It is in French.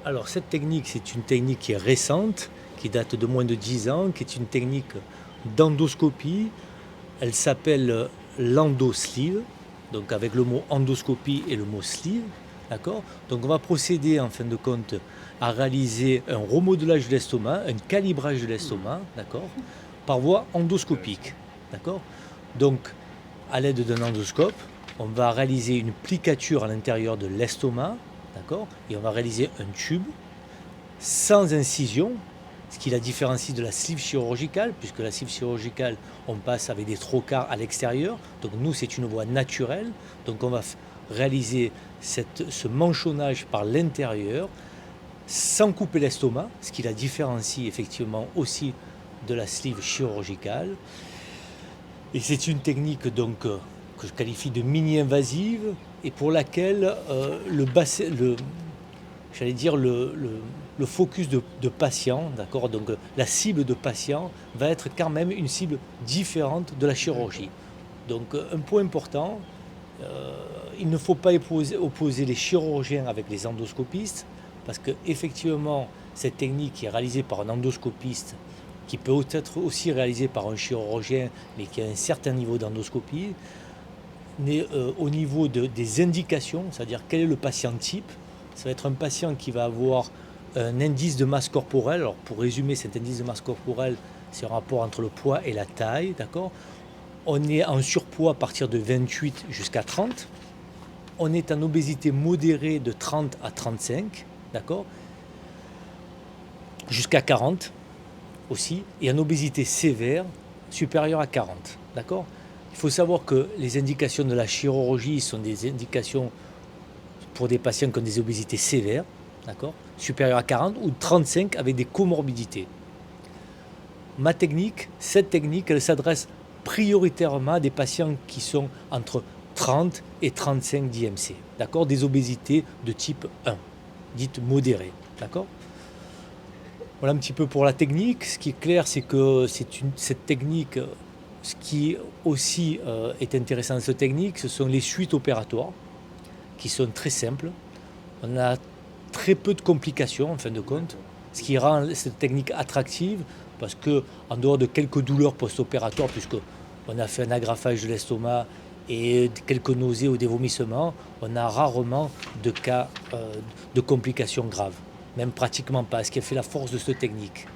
Alors cette technique, c'est une technique qui est récente, qui date de moins de 10 ans, qui est une technique d'endoscopie. Elle s'appelle l'endosleeve, donc avec le mot endoscopie et le mot sleeve, d'accord. Donc on va procéder en fin de compte à réaliser un remodelage de l'estomac, un calibrage de l'estomac, d'accord, par voie endoscopique, d'accord. Donc à l'aide d'un endoscope, on va réaliser une plicature à l'intérieur de l'estomac, d'accord, et on va réaliser un tube sans incision, ce qui la différencie de la sleeve chirurgicale, puisque la sleeve chirurgicale, on passe avec des trocars à l'extérieur. Donc nous, c'est une voie naturelle. Donc on va réaliser ce manchonnage par l'intérieur, sans couper l'estomac, ce qui la différencie effectivement aussi de la sleeve chirurgicale. Et c'est une technique donc que je qualifie de mini-invasive et pour laquelle j'allais dire le focus de patient, d'accord, donc la cible de patient va être quand même une cible différente de la chirurgie. Donc un point important, il ne faut pas opposer les chirurgiens avec les endoscopistes, parce qu'effectivement, cette technique qui est réalisée par un endoscopiste, qui peut être aussi réalisée par un chirurgien, mais qui a un certain niveau d'endoscopie, au niveau des indications, c'est-à-dire quel est le patient type. Ça va être un patient qui va avoir un indice de masse corporelle. Alors pour résumer, cet indice de masse corporelle, c'est un rapport entre le poids et la taille, d'accord. On est en surpoids à partir de 28 jusqu'à 30. On est en obésité modérée de 30 à 35, d'accord, jusqu'à 40 aussi, et en obésité sévère supérieure à 40, d'accord. Il faut savoir que les indications de la chirurgie sont des indications pour des patients qui ont des obésités sévères, d'accord, supérieures à 40 ou 35 avec des comorbidités. Cette technique, elle s'adresse prioritairement à des patients qui sont entre 30 et 35 d'IMC, d'accord, des obésités de type 1, dites modérées, d'accord. Voilà un petit peu pour la technique. Ce qui est clair, c'est que cette technique, ce qui aussi est intéressant dans cette technique, ce sont les suites opératoires qui sont très simples. On a très peu de complications en fin de compte, ce qui rend cette technique attractive parce que, en dehors de quelques douleurs post-opératoires, puisqu'on a fait un agrafage de l'estomac et quelques nausées ou des vomissements, on a rarement de cas de complications graves, même pratiquement pas, ce qui a fait la force de cette technique.